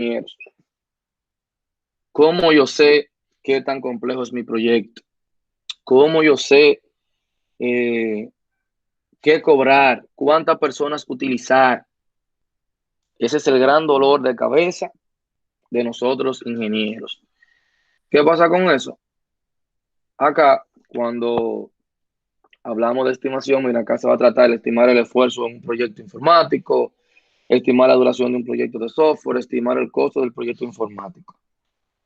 ingenieros. ¿Cómo yo sé qué tan complejo es mi proyecto? ¿Cómo yo sé eh, qué cobrar? ¿Cuántas personas utilizar? Ese es el gran dolor de cabeza de nosotros ingenieros. ¿Qué pasa con eso? Acá, cuando hablamos de estimación, mira, acá se va a tratar de estimar el esfuerzo en un proyecto informático, estimar la duración de un proyecto de software, estimar el costo del proyecto informático.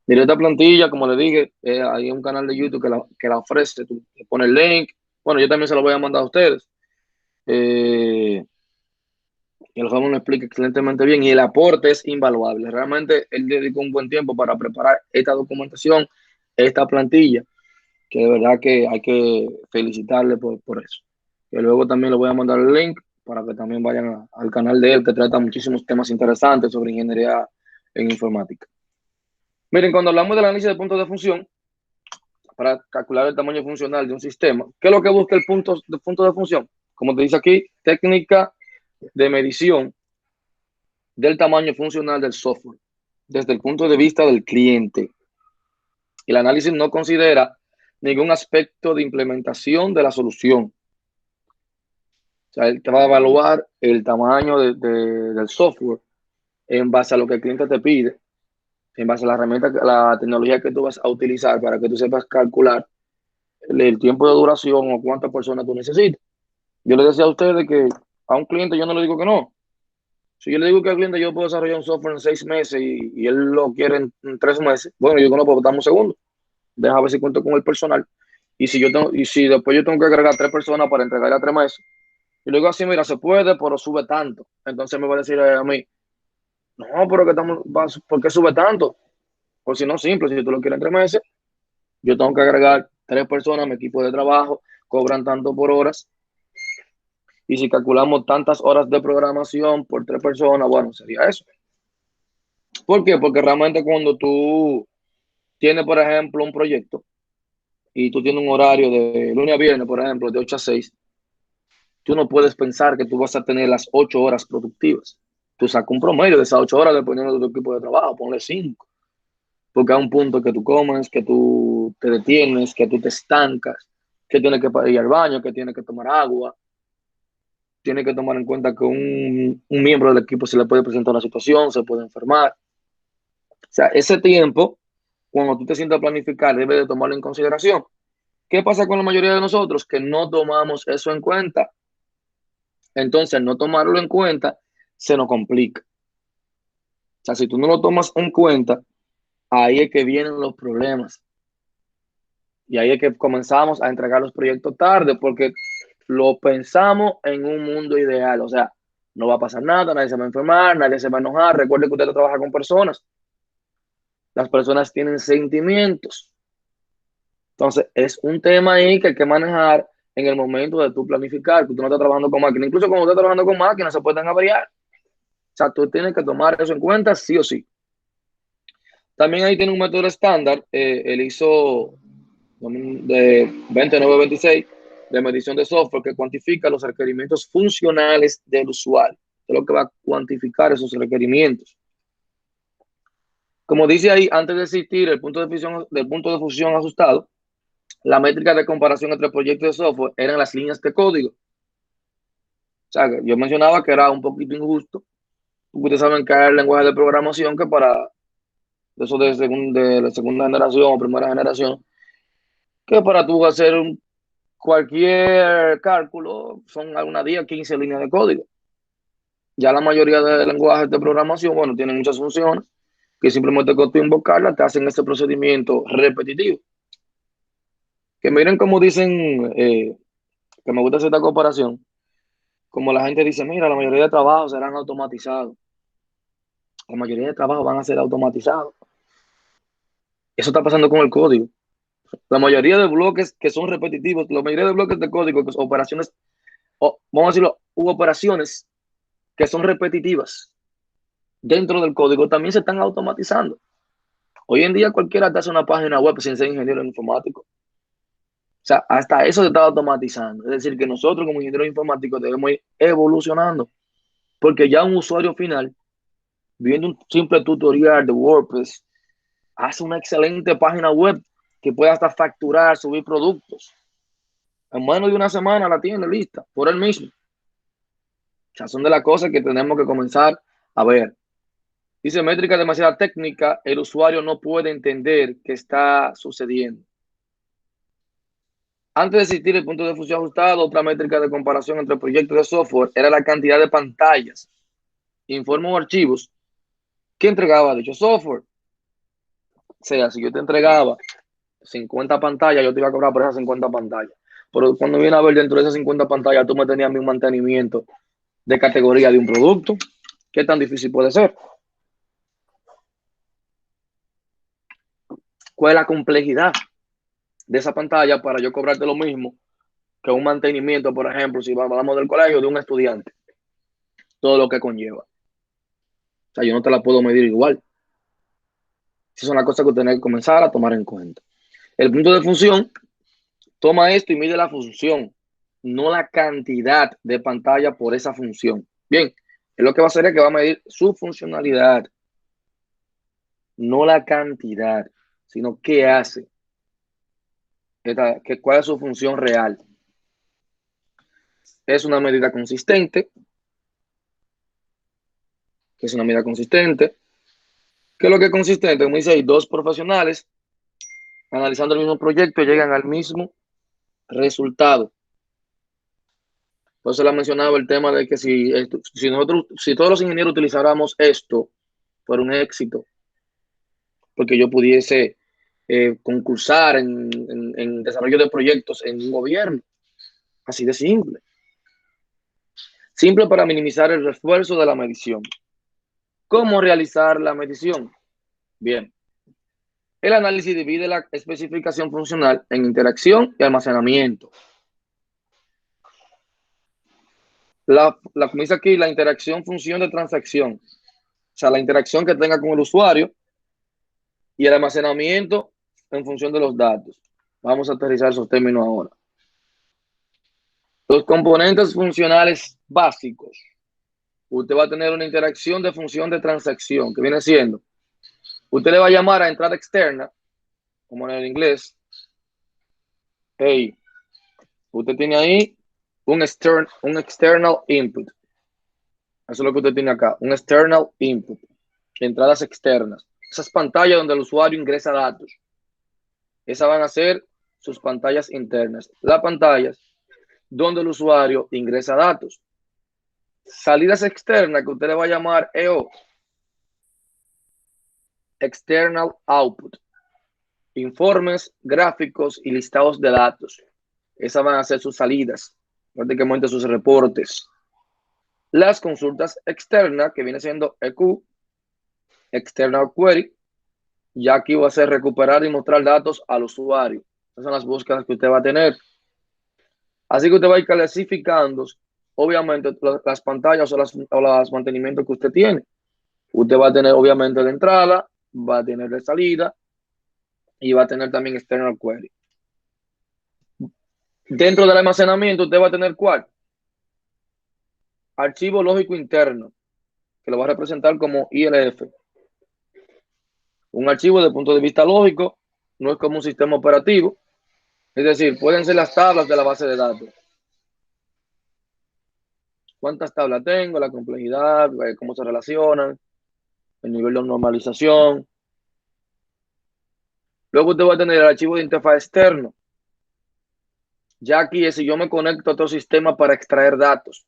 Mira, esta plantilla, como le dije, hay un canal de YouTube que la ofrece, tú le pones el link. Bueno, yo también se lo voy a mandar a ustedes. Eh, y el joven lo explica excelentemente bien y el aporte es invaluable. Realmente él dedicó un buen tiempo para preparar esta documentación, esta plantilla, que de verdad que hay que felicitarle por eso. Y luego también le voy a mandar el link para que también vayan al canal de él, que trata muchísimos temas interesantes sobre ingeniería en informática. Miren, cuando hablamos del análisis de puntos de función, para calcular el tamaño funcional de un sistema, ¿qué es lo que busca el punto de función? Como te dice aquí, técnica de medición del tamaño funcional del software desde el punto de vista del cliente. El análisis no considera ningún aspecto de implementación de la solución. O sea, él te va a evaluar el tamaño del software en base a lo que el cliente te pide, en base a la herramienta, la tecnología que tú vas a utilizar para que tú sepas calcular el tiempo de duración o cuántas personas tú necesitas. Yo le decía a ustedes que a un cliente yo no le digo que no. Si yo le digo que al cliente yo puedo desarrollar un software en 6 meses y él lo quiere en 3 meses, bueno, yo no puedo dar un segundo. Deja ver si cuento con el personal. Y si después yo tengo que agregar 3 personas para entregarle a 3 meses, y le digo así, mira, se puede, pero sube tanto. Entonces me va a decir a mí, no, pero ¿por qué sube tanto? Pues si no, simple, si tú lo quieres en 3 meses, yo tengo que agregar 3 personas a mi equipo de trabajo, cobran tanto por horas, y si calculamos tantas horas de programación por 3 personas, bueno, sería eso. ¿Por qué? Porque realmente cuando tú tienes, por ejemplo, un proyecto y tú tienes un horario de lunes a viernes, por ejemplo, de 8 a 6, tú no puedes pensar que tú vas a tener las 8 horas productivas. Tú sacas un promedio de esas 8 horas dependiendo de tu equipo de trabajo, ponle 5, porque hay un punto que tú comes, que tú te detienes, que tú te estancas, que tienes que ir al baño, que tienes que tomar agua, tienes que tomar en cuenta que un miembro del equipo se le puede presentar una situación, se puede enfermar. O sea, ese tiempo, cuando tú te sientas a planificar, debes de tomarlo en consideración. ¿Qué pasa con la mayoría de nosotros? Que no tomamos eso en cuenta. Entonces, al no tomarlo en cuenta, se nos complica. O sea, si tú no lo tomas en cuenta, ahí es que vienen los problemas. Y ahí es que comenzamos a entregar los proyectos tarde, porque lo pensamos en un mundo ideal. O sea, no va a pasar nada, nadie se va a enfermar, nadie se va a enojar. Recuerde que usted trabaja con personas. Las personas tienen sentimientos. Entonces, es un tema ahí que hay que manejar en el momento de tu planificar, que tú no estás trabajando con máquinas. Incluso cuando estás trabajando con máquinas, se pueden averiar. O sea, tú tienes que tomar eso en cuenta sí o sí. También ahí tiene un método estándar, el ISO de 20926 de medición de software que cuantifica los requerimientos funcionales del usuario. Es lo que va a cuantificar esos requerimientos. Como dice ahí, antes de existir del punto de fusión ajustado, la métrica de comparación entre proyectos de software eran las líneas de código. O sea, yo mencionaba que era un poquito injusto. Ustedes saben que hay lenguaje de programación que para eso de la segunda generación o primera generación, que para tú hacer cualquier cálculo son algunas 10, 15 líneas de código. Ya la mayoría de lenguajes de programación, bueno, tienen muchas funciones que simplemente con tú invocarlas te hacen ese procedimiento repetitivo. Que miren cómo dicen, que me gusta hacer esta comparación, como la gente dice, mira, la mayoría de trabajos serán automatizados. La mayoría de trabajos van a ser automatizados. Eso está pasando con el código. La mayoría de bloques que son repetitivos, la mayoría de bloques de código, pues, operaciones, o vamos a decirlo, u operaciones que son repetitivas dentro del código también se están automatizando. Hoy en día cualquiera te hace una página web sin ser ingeniero informático. O sea, hasta eso se está automatizando. Es decir, que nosotros como ingenieros informáticos debemos ir evolucionando, porque ya un usuario final viendo un simple tutorial de WordPress, hace una excelente página web que puede hasta facturar, subir productos. En menos de una semana la tiene lista por él mismo. O sea, son de las cosas que tenemos que comenzar a ver. Dice, métrica demasiado técnica, el usuario no puede entender qué está sucediendo. Antes de existir el punto de fusión ajustado, otra métrica de comparación entre proyectos de software era la cantidad de pantallas, informes o archivos que entregaba dicho software. O sea, si yo te entregaba 50 pantallas, yo te iba a cobrar por esas 50 pantallas. Pero cuando viene a ver dentro de esas 50 pantallas, tú me tenías mi mantenimiento de categoría de un producto. ¿Qué tan difícil puede ser? ¿Cuál es la complejidad de esa pantalla para yo cobrarte lo mismo que un mantenimiento, por ejemplo, si hablamos del colegio de un estudiante? Todo lo que conlleva. O sea, yo no te la puedo medir igual. Esas son las cosas que tenés que comenzar a tomar en cuenta. El punto de función toma esto y mide la función, no la cantidad de pantalla por esa función. Bien, es lo que va a hacer es que va a medir su funcionalidad, no la cantidad, sino qué hace, cuál es su función real. Es una medida consistente, que es una medida consistente. ¿Qué es lo que es consistente? Como dice ahí, dos profesionales analizando el mismo proyecto llegan al mismo resultado. Por eso le ha mencionado el tema de que si todos los ingenieros utilizáramos esto, fuera un éxito, porque yo pudiese concursar en desarrollo de proyectos en un gobierno. Así de simple. Simple para minimizar el refuerzo de la medición. ¿Cómo realizar la medición? Bien. El análisis divide la especificación funcional en interacción y almacenamiento. Como dice aquí, la interacción función de transacción. O sea, la interacción que tenga con el usuario y el almacenamiento en función de los datos. Vamos a aterrizar esos términos ahora. Los componentes funcionales básicos. Usted va a tener una interacción de función de transacción, que viene siendo, usted le va a llamar a entrada externa, como en el inglés. Hey, usted tiene ahí un external input. Eso es lo que usted tiene acá, un external input. Entradas externas. Esas pantallas donde el usuario ingresa datos. Esas van a ser sus pantallas internas. Las pantallas donde el usuario ingresa datos. Salidas externas que usted le va a llamar EO. External output. Informes, gráficos y listados de datos. Esas van a ser sus salidas, prácticamente sus reportes. Las consultas externas, que viene siendo EQ, External Query, ya aquí va a ser recuperar y mostrar datos al usuario. Esas son las búsquedas que usted va a tener. Así que usted va a ir clasificando, obviamente, las pantallas o los mantenimientos que usted tiene. Usted va a tener, obviamente, de entrada, va a tener de salida y va a tener también External Query. Dentro del almacenamiento, usted va a tener ¿cuál? Archivo lógico interno, que lo va a representar como ILF. Un archivo desde el punto de vista lógico no es como un sistema operativo, es decir, pueden ser las tablas de la base de datos. ¿Cuántas tablas tengo? La complejidad, cómo se relacionan, el nivel de normalización. Luego usted va a tener el archivo de interfaz externo. Ya aquí es si yo me conecto a otro sistema para extraer datos.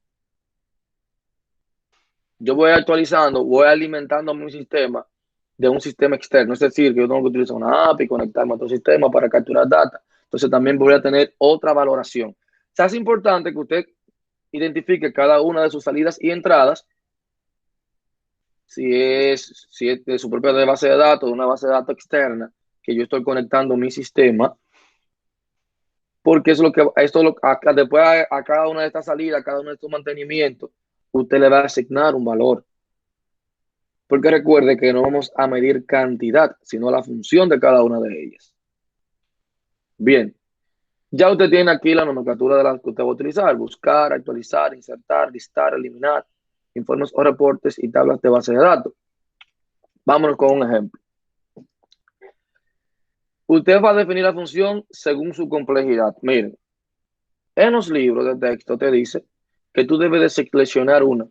Yo voy actualizando, voy alimentando mi sistema de un sistema externo. Es decir, que yo tengo que utilizar una API, conectarme a otro sistema para capturar data. Entonces también voy a tener otra valoración. O sea, es importante que usted identifique cada una de sus salidas y entradas. Si es de su propia base de datos, de una base de datos externa, que yo estoy conectando mi sistema. Porque es lo que, después a cada una de estas salidas, a cada uno de estos mantenimientos, usted le va a asignar un valor. Porque recuerde que no vamos a medir cantidad, sino la función de cada una de ellas. Bien, ya usted tiene aquí la nomenclatura de las que usted va a utilizar: buscar, actualizar, insertar, listar, eliminar, informes o reportes y tablas de base de datos. Vámonos con un ejemplo. Usted va a definir la función según su complejidad. Miren, en los libros de texto te dice que tú debes de seleccionar una.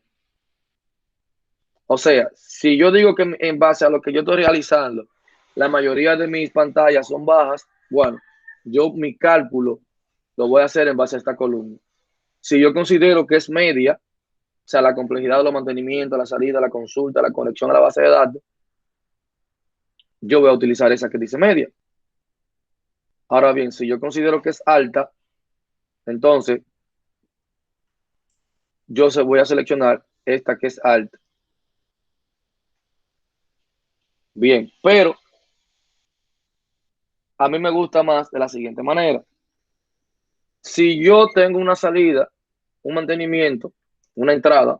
O sea, si yo digo que en base a lo que yo estoy realizando, la mayoría de mis pantallas son bajas, bueno, yo mi cálculo lo voy a hacer en base a esta columna. Si yo considero que es media, o sea, la complejidad de los mantenimientos, la salida, la consulta, la conexión a la base de datos, yo voy a utilizar esa que dice media. Ahora bien, si yo considero que es alta, entonces yo voy a seleccionar esta que es alta. Bien, pero a mí me gusta más de la siguiente manera. Si yo tengo una salida, un mantenimiento, una entrada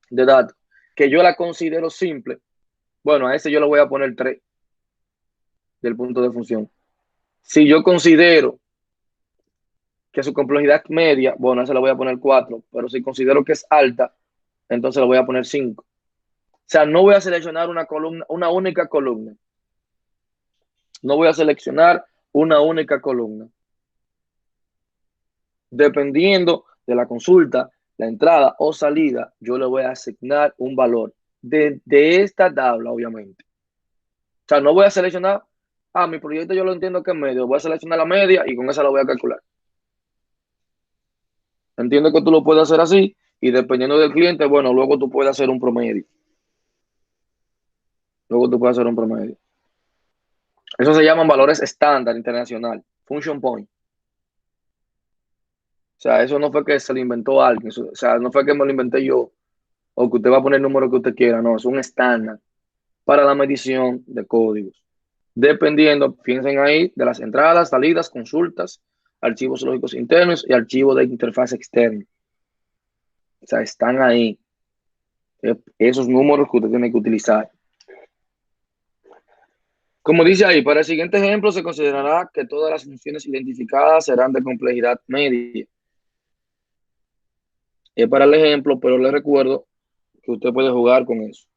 de datos, que yo la considero simple, bueno, a ese yo le voy a poner 3 del punto de función. Si yo considero que su complejidad es media, bueno, a ese le voy a poner 4, pero si considero que es alta, entonces le voy a poner 5. O sea, no voy a seleccionar una columna, una única columna. No voy a seleccionar una única columna. Dependiendo de la consulta, la entrada o salida, yo le voy a asignar un valor de esta tabla, obviamente. O sea, no voy a seleccionar, mi proyecto yo lo entiendo que es medio, voy a seleccionar la media y con esa la voy a calcular. Entiendo que tú lo puedes hacer así y dependiendo del cliente, bueno, luego tú puedes hacer un promedio. Luego tú puedes hacer un promedio. Eso se llaman valores estándar internacional, function point. O sea, eso no fue que se lo inventó alguien, o sea, no fue que me lo inventé yo o que usted va a poner el número que usted quiera, no, es un estándar para la medición de códigos. Dependiendo, piensen ahí, de las entradas, salidas, consultas, archivos lógicos internos y archivos de interfaz externa. O sea, están ahí esos números que usted tiene que utilizar. Como dice ahí, para el siguiente ejemplo se considerará que todas las funciones identificadas serán de complejidad media. Es para el ejemplo, pero le recuerdo que usted puede jugar con eso.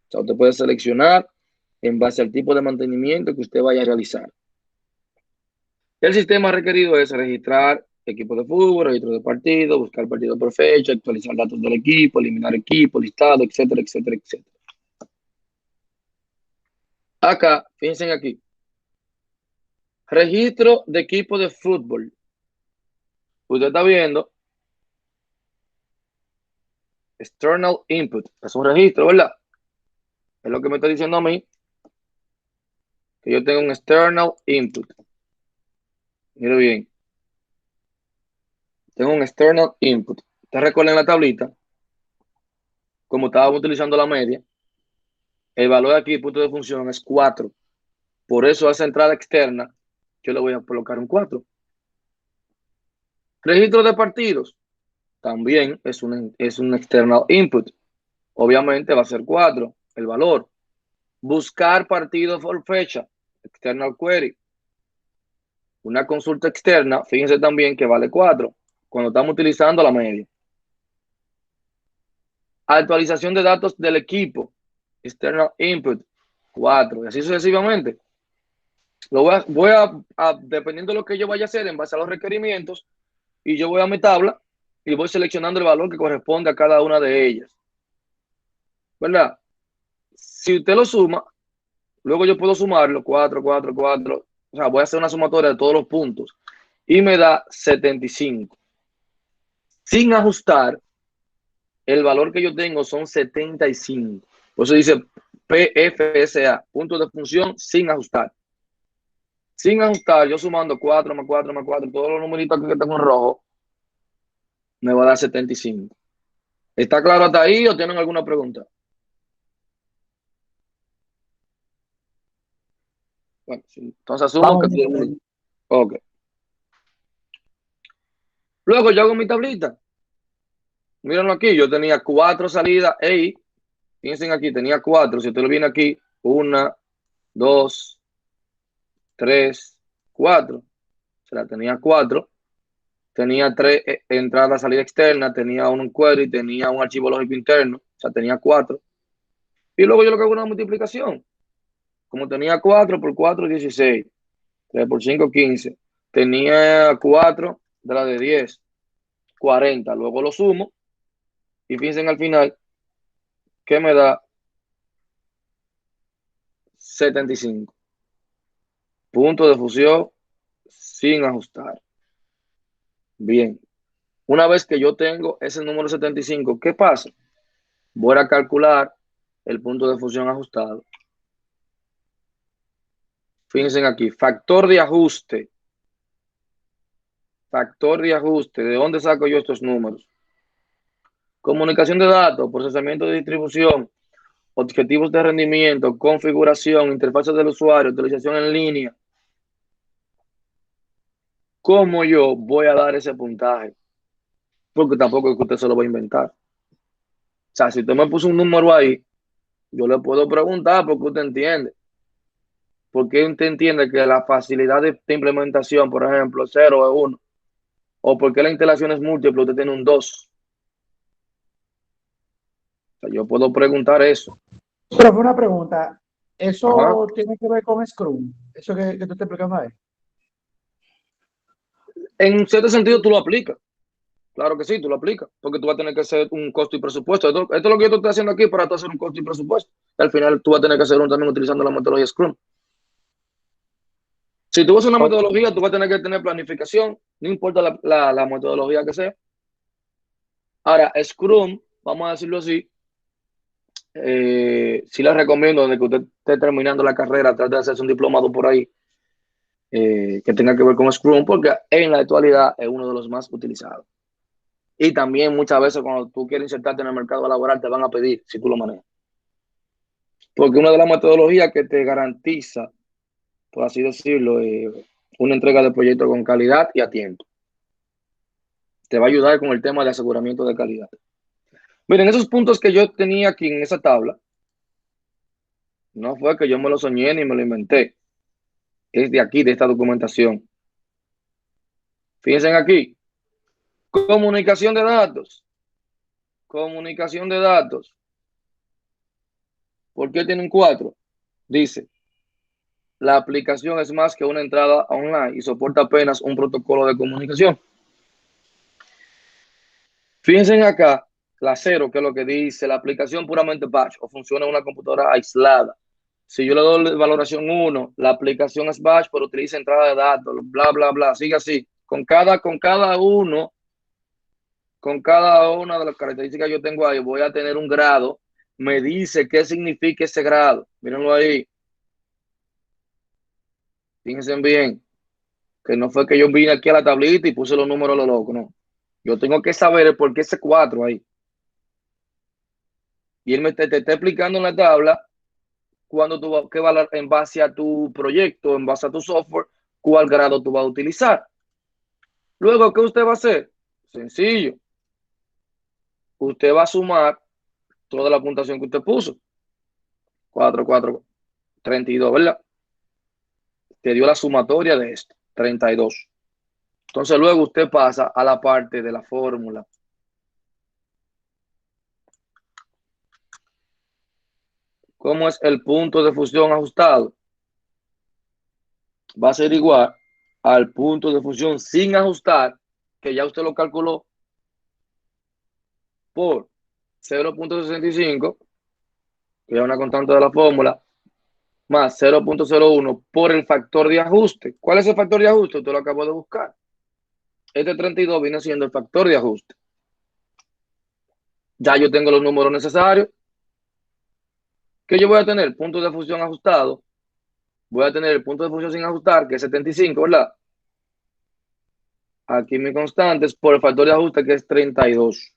O sea, usted puede seleccionar en base al tipo de mantenimiento que usted vaya a realizar. El sistema requerido es registrar equipo de fútbol, registro de partido, buscar partido por fecha, actualizar datos del equipo, eliminar equipo, listado, etcétera, etcétera, etcétera. Acá, fíjense aquí. Registro de equipo de fútbol. Usted está viendo external input. Es un registro, ¿verdad? Es lo que me está diciendo a mí, que yo tengo un external input. Mire bien. Tengo un external input. ¿Ustedes recuerdan la tablita? Como estábamos utilizando la media, el valor aquí, punto de función, es 4. Por eso a esa entrada externa, yo le voy a colocar un 4. Registro de partidos, también es un external input. Obviamente va a ser 4 el valor. Buscar partidos por fecha, external query. Una consulta externa, fíjense también que vale 4 cuando estamos utilizando la media. Actualización de datos del equipo, external input, 4, y así sucesivamente. Dependiendo de lo que yo vaya a hacer en base a los requerimientos, y yo voy a mi tabla y voy seleccionando el valor que corresponde a cada una de ellas. ¿Verdad? Si usted lo suma, luego yo puedo sumarlo, 4, 4, 4. O sea, voy a hacer una sumatoria de todos los puntos y me da 75. Sin ajustar, el valor que yo tengo son 75. Por eso dice PFSA, punto de función sin ajustar. Sin ajustar, yo sumando 4 más 4 más 4, todos los numeritos que tengo en rojo, me va a dar 75. ¿Está claro hasta ahí o tienen alguna pregunta? Bueno, sí. Entonces asumo que Vamos, todo el mundo. Ok. Luego yo hago mi tablita. Mírenlo aquí, yo tenía 4 salidas. Ey, piensen aquí, tenía 4. Si usted lo viene aquí, 1, 2, 3, 4. O sea, tenía 4. Tenía 3 entradas, salida externa. Tenía un query, tenía un archivo lógico interno. O sea, tenía 4. Y luego yo lo que hago es una multiplicación. Como tenía 4 por 4, 16. 3 por 5, 15. Tenía 4 de la de 10, 40. Luego lo sumo y fíjense al final que me da 75. Punto de fusión sin ajustar. Bien. Una vez que yo tengo ese número 75, ¿qué pasa? Voy a calcular el punto de fusión ajustado. Fíjense aquí, factor de ajuste. Factor de ajuste. ¿De dónde saco yo estos números? Comunicación de datos, procesamiento de distribución, objetivos de rendimiento, configuración, interfaces del usuario, utilización en línea. ¿Cómo yo voy a dar ese puntaje? Porque tampoco es que usted se lo va a inventar. O sea, si usted me puso un número ahí, yo le puedo preguntar porque usted entiende. Porque usted entiende que la facilidad de implementación, por ejemplo, 0 es 1. O porque la instalación es múltiple, usted tiene un 2. O sea, yo puedo preguntar eso. Pero fue una pregunta. Ajá. ¿Eso tiene que ver con Scrum? Eso que tú estás explicando ahí. En cierto sentido, tú lo aplicas. Claro que sí, tú lo aplicas, porque tú vas a tener que hacer un costo y presupuesto. Esto es lo que yo te estoy haciendo aquí para tú hacer un costo y presupuesto. Al final tú vas a tener que hacer uno también utilizando la metodología Scrum. Si tú vas a una Ok. metodología, tú vas a tener que tener planificación, no importa la metodología que sea. Ahora, Scrum, vamos a decirlo así, sí les recomiendo de que usted esté terminando la carrera, trate de hacerse un diplomado por ahí que tenga que ver con Scrum, porque en la actualidad es uno de los más utilizados. Y también muchas veces cuando tú quieres insertarte en el mercado laboral te van a pedir si tú lo manejas. Porque una de las metodologías que te garantiza, por así decirlo, una entrega de proyecto con calidad y a tiempo. Te va a ayudar con el tema de aseguramiento de calidad. Miren, esos puntos que yo tenía aquí en esa tabla, no fue que yo me lo soñé ni me lo inventé. Es de aquí, de esta documentación. Fíjense aquí. Comunicación de datos. Comunicación de datos. ¿Por qué tienen 4? Dice, la aplicación es más que una entrada online y soporta apenas un protocolo de comunicación. Fíjense acá, la 0, que es lo que dice, la aplicación puramente batch o funciona en una computadora aislada. Si yo le doy valoración 1, la aplicación es batch, pero utiliza entrada de datos, bla, bla, bla, sigue así. Con cada una de las características que yo tengo ahí, voy a tener un grado. Me dice qué significa ese grado. Mírenlo ahí. Fíjense bien, que no fue que yo vine aquí a la tablita y puse los números a lo loco, no. Yo tengo que saber el por qué ese 4 ahí. Y él te está explicando en la tabla cuando tú qué va en base a tu proyecto, en base a tu software, cuál grado tú vas a utilizar. Luego, ¿qué usted va a hacer? Sencillo. Usted va a sumar toda la puntuación que usted puso. 4, 4, 32, ¿verdad? Te dio la sumatoria de esto, 32. Entonces luego usted pasa a la parte de la fórmula. ¿Cómo es el punto de fusión ajustado? Va a ser igual al punto de fusión sin ajustar, que ya usted lo calculó, por 0.65, que es una constante de la fórmula, más 0.01 por el factor de ajuste. ¿Cuál es el factor de ajuste? Usted lo acabó de buscar. Este 32 viene siendo el factor de ajuste. Ya yo tengo los números necesarios. ¿Qué yo voy a tener? Punto de fusión ajustado. Voy a tener el punto de fusión sin ajustar, que es 75, ¿verdad? Aquí mi constante es por el factor de ajuste, que es 32.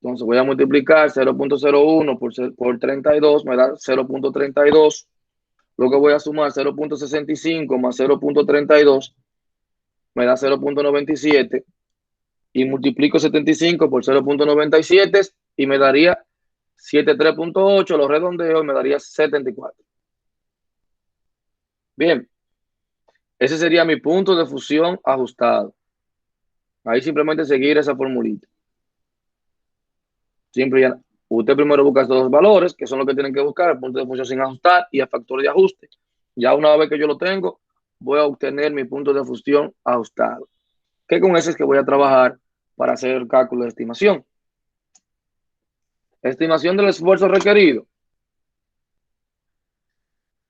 Entonces voy a multiplicar 0.01 por 32, me da 0.32. Luego voy a sumar 0.65 más 0.32, me da 0.97. Y multiplico 75 por 0.97 y me daría 73.8, lo redondeo y me daría 74. Bien, ese sería mi punto de fusión ajustado. Ahí simplemente seguir esa formulita. Siempre ya. Usted primero busca estos dos valores, que son los que tienen que buscar, el punto de función sin ajustar y el factor de ajuste. Ya una vez que yo lo tengo, voy a obtener mi punto de función ajustado, que con ese es que voy a trabajar para hacer el cálculo de estimación. Estimación del esfuerzo requerido.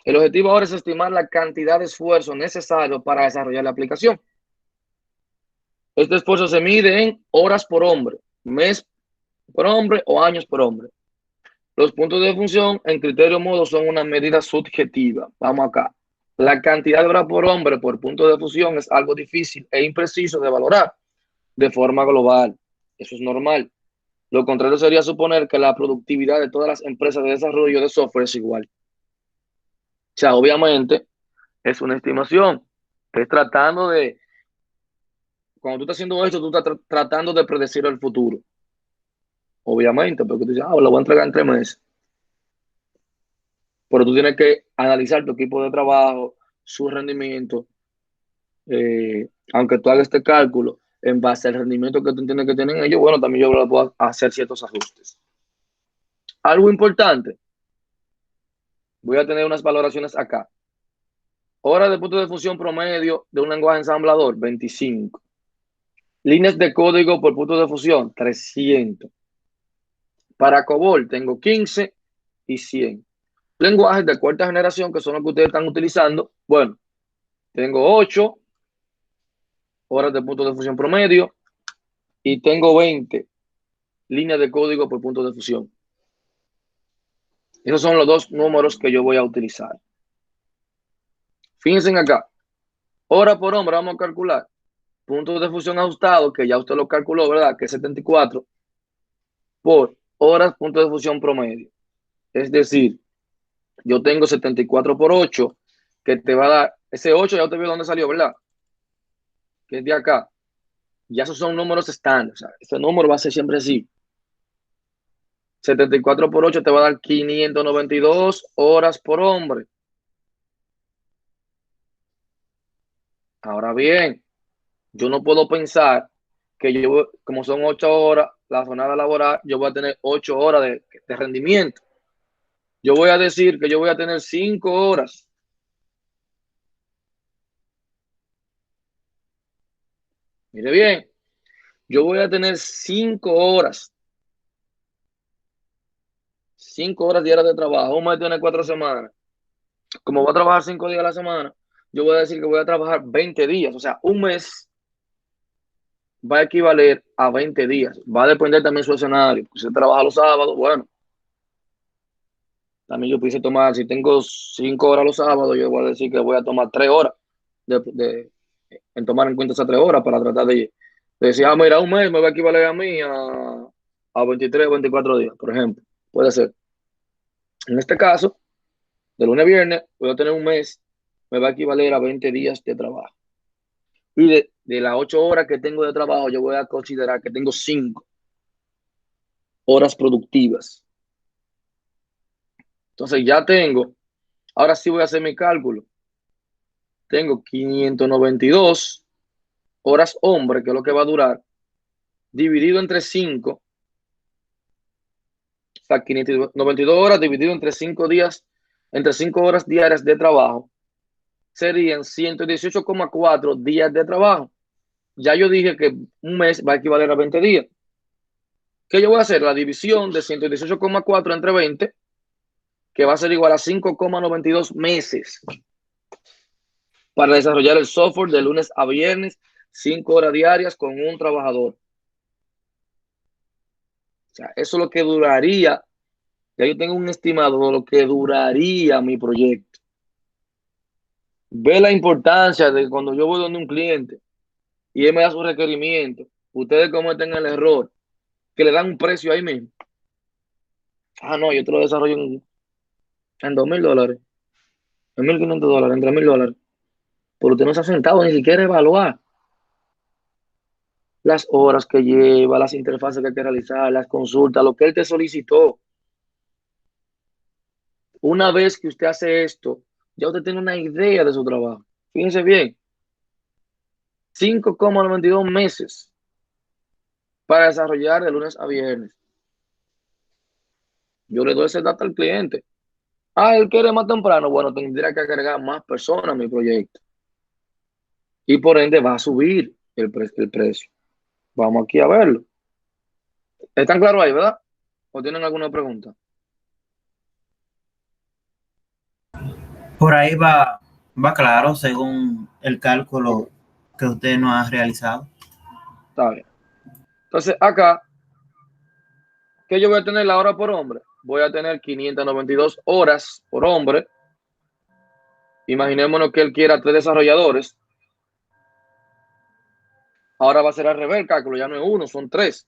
El objetivo ahora es estimar la cantidad de esfuerzo necesario para desarrollar la aplicación. Este esfuerzo se mide en horas por hombre, mes por hombre o años por hombre. Los puntos de función en criterio modo son una medida subjetiva. Vamos acá. La cantidad de horas por hombre por punto de fusión es algo difícil e impreciso de valorar de forma global. Eso es normal. Lo contrario sería suponer que la productividad de todas las empresas de desarrollo de software es igual. O sea, obviamente es una estimación. Es tratando de, cuando tú estás haciendo esto, tú estás tratando de predecir el futuro. Obviamente, porque tú dices, lo voy a entregar en 3 meses. Pero tú tienes que analizar tu equipo de trabajo, su rendimiento, aunque tú hagas este cálculo en base al rendimiento que tú tienes que tener ellos, bueno, también yo puedo hacer ciertos ajustes. Algo importante, voy a tener unas valoraciones acá. Hora de punto de función promedio de un lenguaje ensamblador, 25. Líneas de código por punto de fusión, 300. Para COBOL tengo 15 y 100. Lenguajes de cuarta generación, que son los que ustedes están utilizando, bueno, tengo 8 horas de punto de fusión promedio y tengo 20 líneas de código por punto de fusión. Esos son los dos números que yo voy a utilizar. Fíjense acá. Hora por hombre vamos a calcular. Punto de fusión ajustado, que ya usted lo calculó, ¿verdad? Que es 74 por horas punto de fusión promedio. Es decir, yo tengo 74 por 8, que te va a dar, ese 8 ya usted vio dónde salió, ¿verdad? Que es de acá. Ya esos son números estándar. O sea, ese número va a ser siempre así. 74 por 8 te va a dar 592 horas por hombre. Ahora bien, yo no puedo pensar que yo, como son 8 horas, la jornada laboral, yo voy a tener 8 horas de rendimiento. Yo voy a decir que yo voy a tener 5 horas. Mire bien, yo voy a tener 5 horas. 5 horas diarias de trabajo. Un mes tiene 4 semanas. Como voy a trabajar 5 días a la semana, yo voy a decir que voy a trabajar 20 días. O sea, un mes va a equivaler a 20 días. Va a depender también su escenario. Si usted trabaja los sábados, bueno, también yo pudiese tomar, si tengo 5 horas los sábados, yo voy a decir que voy a tomar 3 horas en tomar en cuenta esas 3 horas para tratar de decir, mira, un mes me va a equivaler a mí a 23 o 24 días, por ejemplo. Puede ser. En este caso, de lunes a viernes, voy a tener un mes, me va a equivaler a 20 días de trabajo. Y de las 8 horas que tengo de trabajo, yo voy a considerar que tengo 5 horas productivas. Entonces ya tengo, ahora sí voy a hacer mi cálculo. Tengo 592 horas hombre, que es lo que va a durar, dividido entre 5, o sea, 592 horas dividido entre 5 días, entre 5 horas diarias de trabajo, serían 118,4 días de trabajo. Ya yo dije que un mes va a equivaler a 20 días. ¿Qué yo voy a hacer? La división de 118,4 entre 20, que va a ser igual a 5,92 meses para desarrollar el software de lunes a viernes, 5 horas diarias con un trabajador. O sea, eso es lo que duraría. Ya yo tengo un estimado de lo que duraría mi proyecto. Ve la importancia de cuando yo voy donde un cliente y él me da su requerimiento, ustedes cometen el error que le dan un precio ahí mismo. No, yo te lo desarrollo en $2,000, en $1,500, en $3,000. Pero usted no se ha sentado ni siquiera a evaluar las horas que lleva, las interfaces que hay que realizar, las consultas, lo que él te solicitó. Una vez que usted hace esto, ya usted tiene una idea de su trabajo. Fíjense bien, 5,92 meses para desarrollar de lunes a viernes. Yo le doy ese dato al cliente. Ah, él quiere más temprano. Bueno, tendría que agregar más personas a mi proyecto. Y por ende va a subir el precio. Vamos aquí a verlo. ¿Están claros ahí, verdad? ¿O tienen alguna pregunta? Por ahí va claro, según el cálculo Ok, que usted nos ha realizado. está bien. Entonces, acá, ¿qué yo voy a tener la hora por hombre? Voy a tener 592 horas por hombre. Imaginémonos que él quiera 3 desarrolladores. Ahora va a ser al revés el cálculo, ya no es uno, son 3.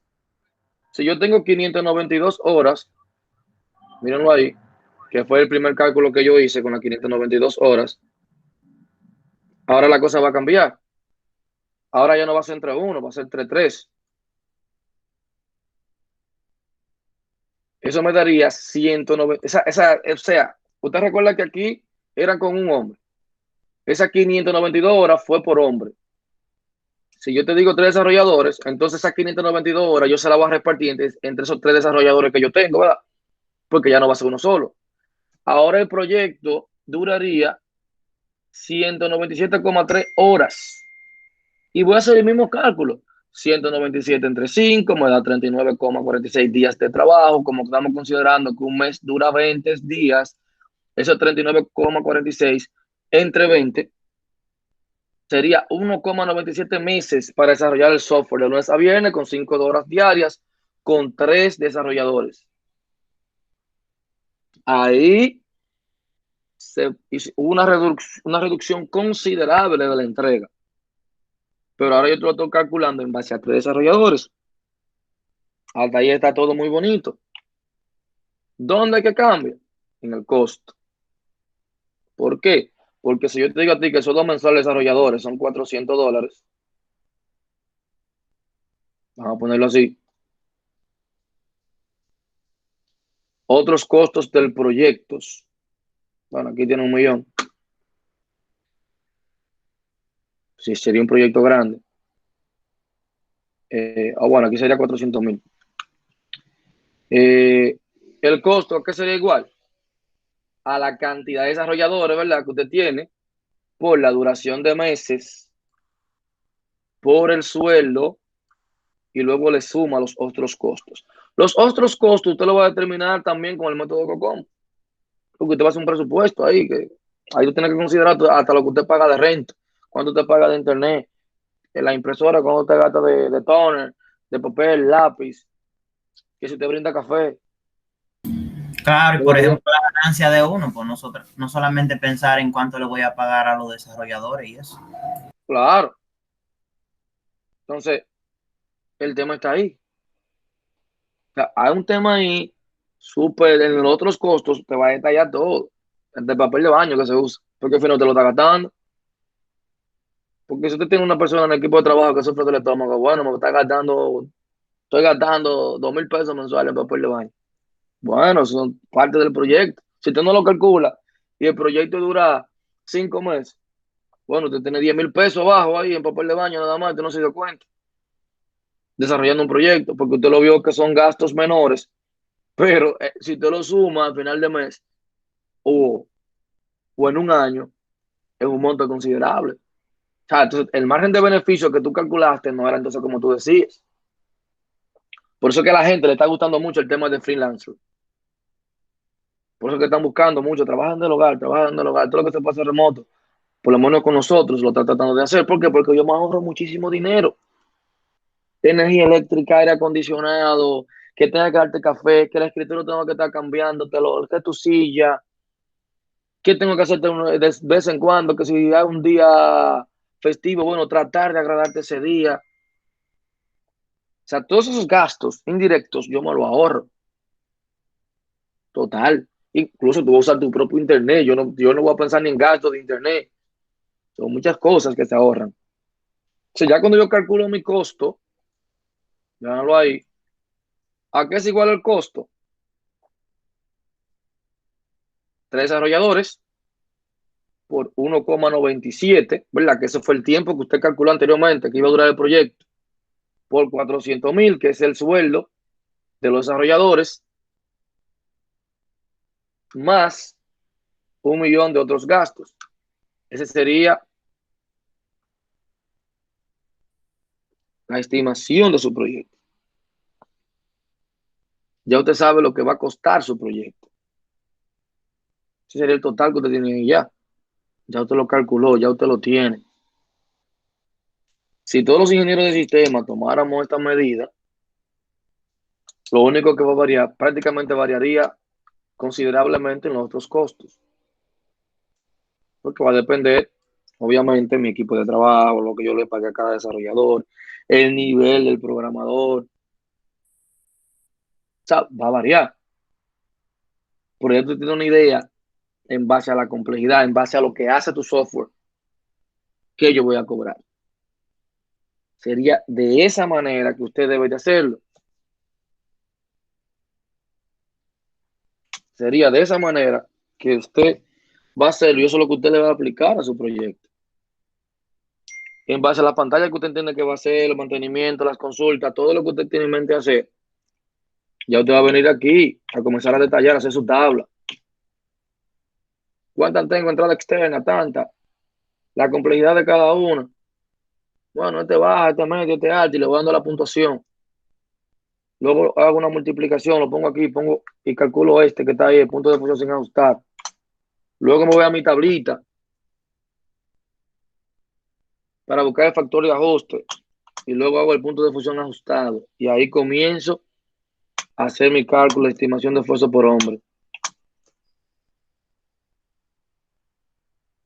Si yo tengo 592 horas, mírenlo ahí, que fue el primer cálculo que yo hice con las 592 horas, ahora la cosa va a cambiar. Ahora ya no va a ser entre uno, va a ser entre 3. Eso me daría 190. O sea, usted recuerda que aquí eran con un hombre. Esas 592 horas fue por hombre. Si yo te digo 3 desarrolladores, entonces esas 592 horas yo se las voy a repartir entre esos 3 desarrolladores que yo tengo, ¿verdad? Porque ya no va a ser uno solo. Ahora el proyecto duraría 197,3 horas. Y voy a hacer el mismo cálculo. 197 entre 5 me da 39,46 días de trabajo. Como estamos considerando que un mes dura 20 días, esos 39,46 entre 20 sería 1,97 meses para desarrollar el software de lunes a viernes con 5 horas diarias con 3 desarrolladores. Ahí hubo una reducción considerable de la entrega. Pero ahora yo te lo estoy calculando en base a 3 desarrolladores. Hasta ahí está todo muy bonito. ¿Dónde hay que cambia? En el costo. ¿Por qué? Porque si yo te digo a ti que esos 2 mensuales desarrolladores son $400, vamos a ponerlo así. Otros costos del proyecto. Bueno, aquí tiene 1 millón. Si sería un proyecto grande. Bueno, aquí sería 400,000. El costo, ¿qué sería igual? A la cantidad de desarrolladores, ¿verdad? Que usted tiene por la duración de meses, por el sueldo y luego le suma los otros costos. Los otros costos usted lo va a determinar también con el método COCOM, porque usted va a hacer un presupuesto ahí, que ahí usted tiene que considerar hasta lo que usted paga de renta, cuánto usted paga de internet, en la impresora, cuánto usted gasta de toner, de papel, lápiz, que si te brinda café. Claro, y por Porque yo, ejemplo, la ganancia de uno, pues nosotros, no solamente pensar en cuánto le voy a pagar a los desarrolladores y eso. claro, entonces el tema está ahí. O sea, hay un tema ahí súper, en los otros costos te va a detallar todo, el papel de baño que se usa, porque al final te lo está gastando. Porque si usted tiene una persona en el equipo de trabajo que sufre del estómago, bueno, estoy gastando 2,000 pesos mensuales en papel de baño. Bueno, eso son parte del proyecto. Si usted no lo calcula y el proyecto dura 5 meses, bueno, usted tiene 10,000 pesos abajo ahí en papel de baño nada más, usted no se dio cuenta, desarrollando un proyecto, porque usted lo vio que son gastos menores, pero si usted lo suma al final de mes o, o en un año, es un monto considerable. O sea, entonces el margen de beneficio que tú calculaste no era entonces como tú decías. Por eso que a la gente le está gustando mucho el tema de freelancer. Por eso que están buscando mucho, trabajan del hogar, todo lo que se puede hacer remoto. Por lo menos con nosotros lo está tratando de hacer. ¿Por qué? Porque yo me ahorro muchísimo dinero. Energía eléctrica, aire acondicionado, que tenga que darte café, que el escritorio tenga que estar cambiándotelo, que tu silla, que tengo que hacerte de vez en cuando, que si hay un día festivo, bueno, tratar de agradarte ese día. O sea, todos esos gastos indirectos yo me los ahorro. Total. Incluso tú vas a usar tu propio internet. Yo no voy a pensar ni en gastos de internet. Son muchas cosas que se ahorran. O sea, ya cuando yo calculo mi costo, déjalo ahí. ¿A qué es igual el costo? 3 desarrolladores por 1,97, ¿verdad? Que ese fue el tiempo que usted calculó anteriormente que iba a durar el proyecto. Por 400,000, que es el sueldo de los desarrolladores. más 1 millón de otros gastos. Ese sería la estimación de su proyecto. Ya usted sabe lo que va a costar su proyecto. Ese sería el total que usted tiene ya. Ya usted lo calculó, ya usted lo tiene. Si todos los ingenieros de sistema tomáramos esta medida, lo único que va a variar, prácticamente variaría considerablemente en los otros costos. Porque va a depender, obviamente, mi equipo de trabajo, lo que yo le pague a cada desarrollador, el nivel del programador. O sea, va a variar. Por eso tú tienes una idea en base a la complejidad, en base a lo que hace tu software, que yo voy a cobrar. Sería de esa manera que usted debe de hacerlo. Sería de esa manera que usted va a hacerlo y eso es lo que usted le va a aplicar a su proyecto. En base a la pantalla que usted entiende que va a hacer, el mantenimiento, las consultas, todo lo que usted tiene en mente hacer, ya usted va a venir aquí a comenzar a detallar, a hacer su tabla. ¿Cuántas tengo entrada externa? Tantas. La complejidad de cada una. Bueno, este baja, este medio, este alto y le voy dando la puntuación. Luego hago una multiplicación, lo pongo aquí, pongo y calculo este que está ahí, el punto de fusión sin ajustar. Luego me voy a mi tablita para buscar el factor de ajuste y luego hago el punto de fusión ajustado y ahí comienzo a hacer mi cálculo de estimación de esfuerzo por hombre.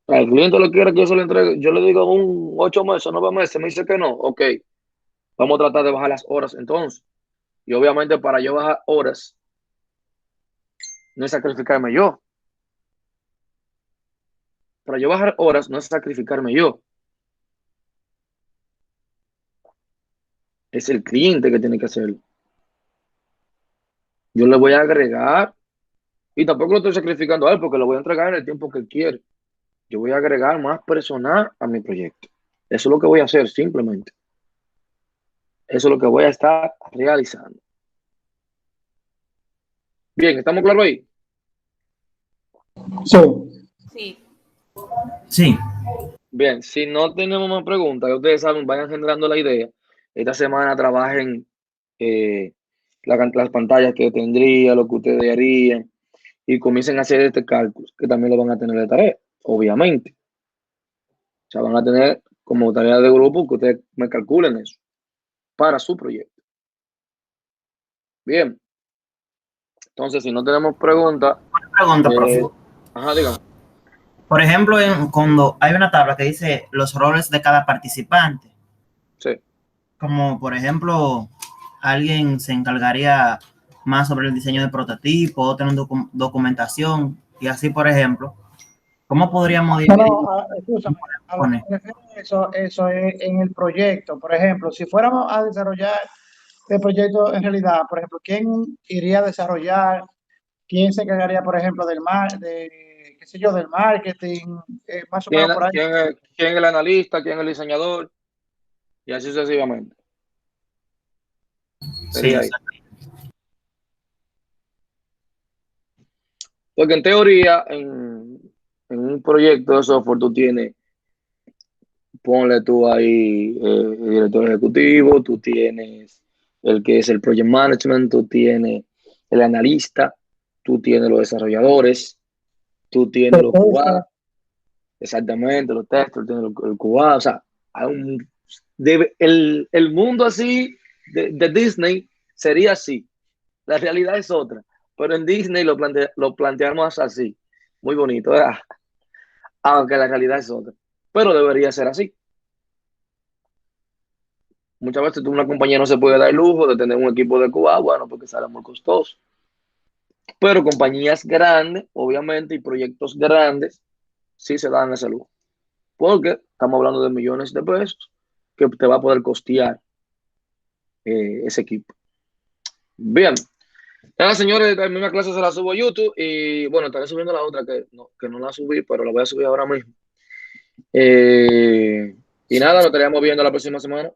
El cliente lo quiere que yo se lo entregue, yo le digo un 8 meses, 9 meses, me dice que no, ok, vamos a tratar de bajar las horas entonces. Y obviamente para yo bajar horas, no es sacrificarme yo. Para yo bajar horas, no es sacrificarme yo. Es el cliente que tiene que hacerlo. Yo le voy a agregar, y tampoco lo estoy sacrificando a él porque lo voy a entregar en el tiempo que él quiere. Yo voy a agregar más personal a mi proyecto. Eso es lo que voy a hacer simplemente. Eso es lo que voy a estar realizando. Bien, ¿estamos claros ahí? Sí. Sí. Sí. Bien, si no tenemos más preguntas, ustedes saben, vayan generando la idea. Esta semana trabajen las pantallas que tendría, lo que ustedes harían, y comiencen a hacer este cálculo, que también lo van a tener de tarea, obviamente. O sea, van a tener como tarea de grupo que ustedes me calculen eso para su proyecto. Bien. Entonces, si no tenemos preguntas, Pregunta, profe. ajá, dígame. Por ejemplo, cuando hay una tabla que dice los roles de cada participante, Sí. como por ejemplo, alguien se encargaría más sobre el diseño de prototipo, otro en documentación, y así, por ejemplo, ¿cómo podríamos dividir? Escúchame, a lo que me refiero a eso es en el proyecto. Por ejemplo, si fuéramos a desarrollar el proyecto en realidad, por ejemplo, ¿quién iría a desarrollar? ¿Quién se encargaría, por ejemplo, qué sé yo, del marketing? Más o menos por ahí. ¿Quién es el analista? ¿Quién es el diseñador? Y así sucesivamente. Sería ahí. Porque en teoría, en un proyecto de software, tú tienes, ponle tú ahí el director ejecutivo, tú tienes el que es el project management, tú tienes el analista, tú tienes los desarrolladores, tú tienes los QA, exactamente, los testers, tienes el QA, o sea, el mundo así de Disney sería así. La realidad es otra, pero en Disney lo planteamos así, muy bonito, ¿verdad? Aunque la realidad es otra, pero debería ser así. Muchas veces una compañía no se puede dar el lujo de tener un equipo de QA, bueno, porque sale muy costoso. Pero compañías grandes, obviamente, y proyectos grandes, sí se dan ese lujo. Porque estamos hablando de millones de pesos que te va a poder costear ese equipo. Bien. Ya, señores, la misma clase se la subo a YouTube y bueno, estaré subiendo la otra que no la subí, pero la voy a subir ahora mismo. Y nada, nos estaríamos viendo la próxima semana.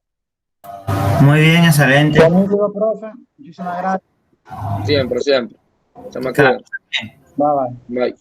Muy bien, excelente. Buenísimo, profe. Muchísimas gracias. Siempre, siempre. Se me Claro. cuida. Bye bye. Bye.